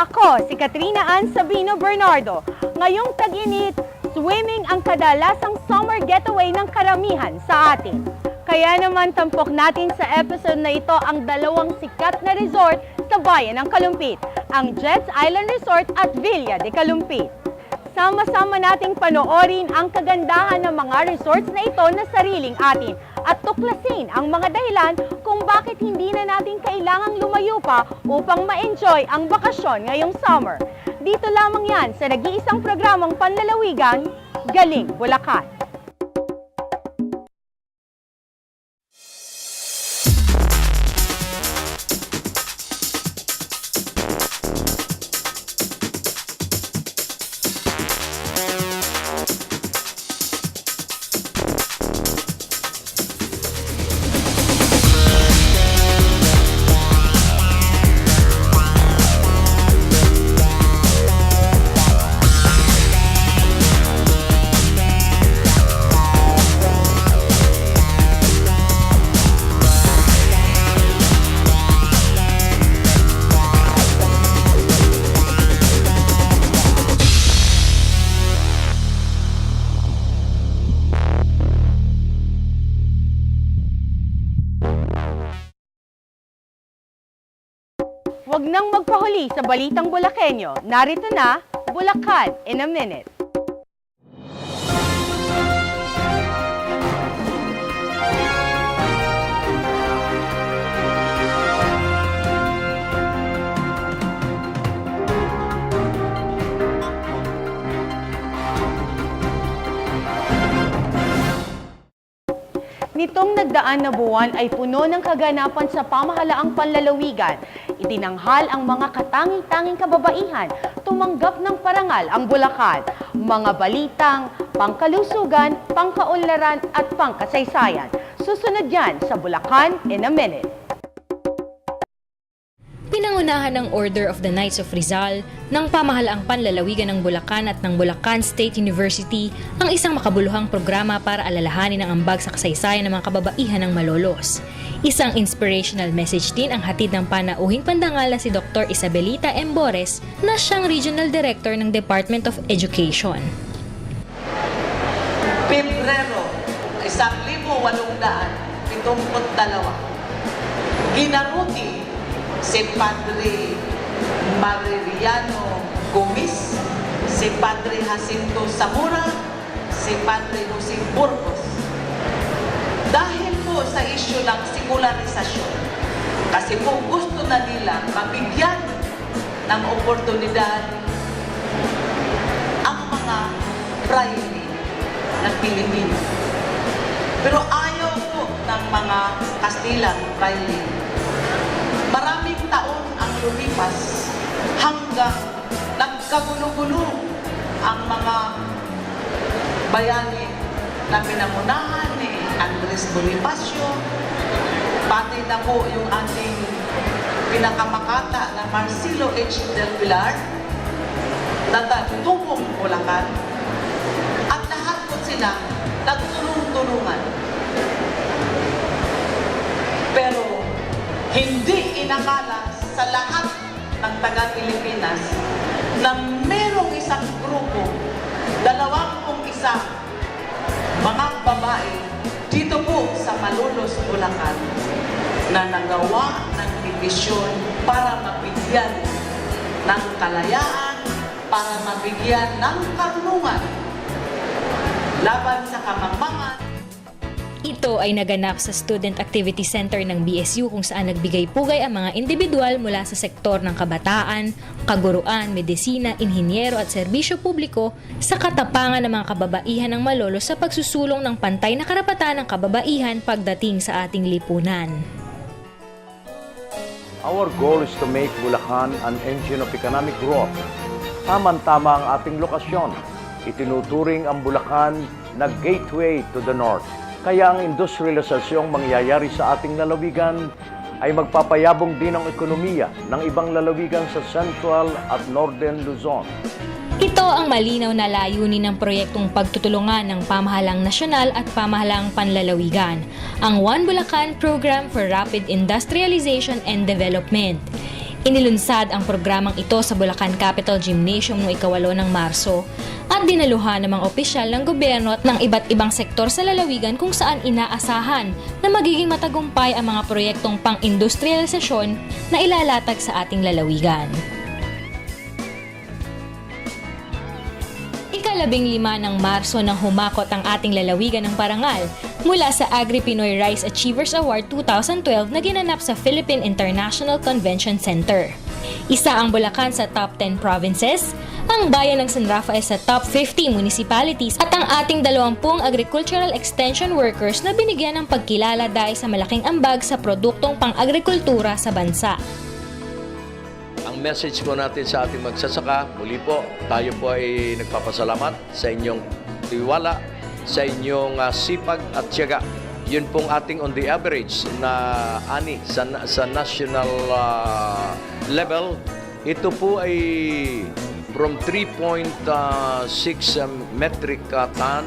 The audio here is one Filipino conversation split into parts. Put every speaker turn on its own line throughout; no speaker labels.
Ako, si Katrina Ann Sabino Bernardo. Ngayong tag-init, swimming ang kadalasang summer getaway ng karamihan sa atin. Kaya naman tampok natin sa episode na ito ang dalawang sikat na resort sa bayan ng Kalumpit, ang Jets Island Resort at Villa de Kalumpit. Sama-sama nating panoorin ang kagandahan ng mga resorts na ito na sariling atin at tuklasin ang mga dahilan kung bakit hindi na natin kailangang lumayo pa upang ma-enjoy ang bakasyon ngayong summer. Dito lamang yan sa nag-iisang programang panlalawigan, Galing Bulacan. Huwag nang magpahuli sa Balitang Bulakenyo. Narito na, Bulacan in a Minute. Nitong nagdaan na buwan ay puno ng kaganapan sa pamahalaang panlalawigan. Itinanghal ang mga katangi-tanging kababaihan, tumanggap ng parangal ang Bulacan, mga balitang, pangkalusugan, pangkaunlaran at pangkasaysayan. Susunod yan sa Bulacan in a Minute.
Pinangunahan ng Order of the Knights of Rizal ng pamahalaang panlalawigan ng Bulacan at ng Bulacan State University ang isang makabuluhang programa para alalahanin ang ambag sa kasaysayan ng mga kababaihan ng Malolos. Isang inspirational message din ang hatid ng panauhing pandangal na si Dr. Isabelita Embores na siyang Regional Director ng Department of Education.
Pebrero, 1872, ginaruti si Padre Maririano Gomis, si Padre Jacinto Zamora, si Padre Jose Burgos. Dahil po sa isyu ng sekularisasyon, kasi po gusto na nila mabigyan ng oportunidad ang mga praile ng Pilipino. Pero ayaw po ng mga Kastilang praile. Maraming taon ang lumipas hanggang nagkagulo-gulo ang mga bayani na pinangunahan ni Andres Bonifacio, pati na po yung ating pinakamakata na Marcelo H. Del Pilar, na tubong Bulacan, at lahat po sila nagtulong-tulungan. Pero hindi inakala sa lahat ng taga-Pilipinas na merong isang grupo, 21 mga babae dito po sa Malolos, Bulacan, na nagawa ng petisyon para mabigyan ng kalayaan, para mabigyan ng karunungan laban sa kamangmangan.
Ito ay naganap sa Student Activity Center ng BSU kung saan nagbigay-pugay ang mga individual mula sa sektor ng kabataan, kaguruan, medisina, inhinyero at serbisyo publiko sa katapangan ng mga kababaihan ng Malolos sa pagsusulong ng pantay na karapatan ng kababaihan pagdating sa ating lipunan.
Our goal is to make Bulacan an engine of economic growth. Tama-tama ang ating lokasyon. Itinuturing ang Bulacan na gateway to the north. Kaya ang industrialisasyong mangyayari sa ating lalawigan ay magpapayabong din ang ekonomiya ng ibang lalawigan sa Central at Northern Luzon.
Ito ang malinaw na layunin ng proyektong pagtutulungan ng pamahalang nasyonal at pamahalaang panlalawigan, ang One Bulacan Program for Rapid Industrialization and Development. Inilunsad ang programang ito sa Bulacan Capital Gymnasium noong 8 ng Marso at dinaluhan ng mga opisyal ng gobyerno at ng iba't ibang sektor sa lalawigan kung saan inaasahan na magiging matagumpay ang mga proyektong pang-industrialisasyon na ilalatag sa ating lalawigan. Ika-15 ng Marso nang humakot ang ating lalawigan ng parangal mula sa Agri-Pinoy Rice Achievers Award 2012 na ginanap sa Philippine International Convention Center. Isa ang Bulacan sa top 10 provinces, ang bayan ng San Rafael sa top 50 municipalities at ang ating 20 agricultural extension workers na binigyan ng pagkilala dahil sa malaking ambag sa produktong pang-agrikultura sa bansa.
Ang message po natin sa ating magsasaka, muli po, tayo po ay nagpapasalamat sa inyong tiwala, sa inyong sipag at tiyaga. Yun pong ating on the average na ani sa national level. Ito po ay from 3.6 metric ton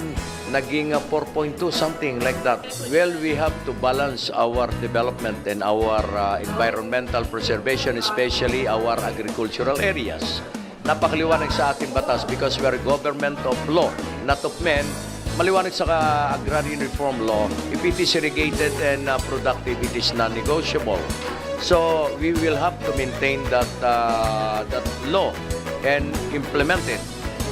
naging 4.2 something like that. Well, we have to balance our development and our environmental preservation, especially our agricultural areas. Napakaliwanag sa ating batas because we are government of law, not of men. Maliwanag sa agrarian reform law, if it is irrigated and productive, it is non-negotiable. So we will have to maintain that law and implement it.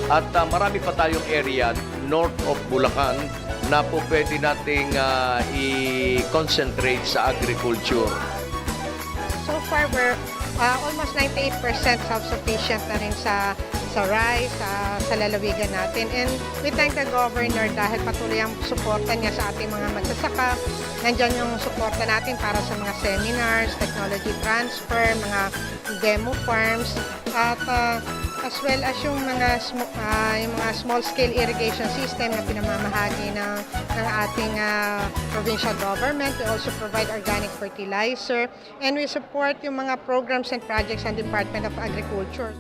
At marami pa tayong area north of Bulacan na po pwede nating i-concentrate sa agriculture.
So far, we're almost 98% self-sufficient na rin sa rice, sa lalawigan natin. And we thank the governor dahil patuloy ang suporta niya sa ating mga magsasaka. Nandiyan yung suporta natin para sa mga seminars, technology transfer, mga demo farms, at as well as yung mga small-scale irrigation system na pinamamahagi ng ating provincial government. We also provide organic fertilizer and we support yung mga programs and projects ng Department of Agriculture.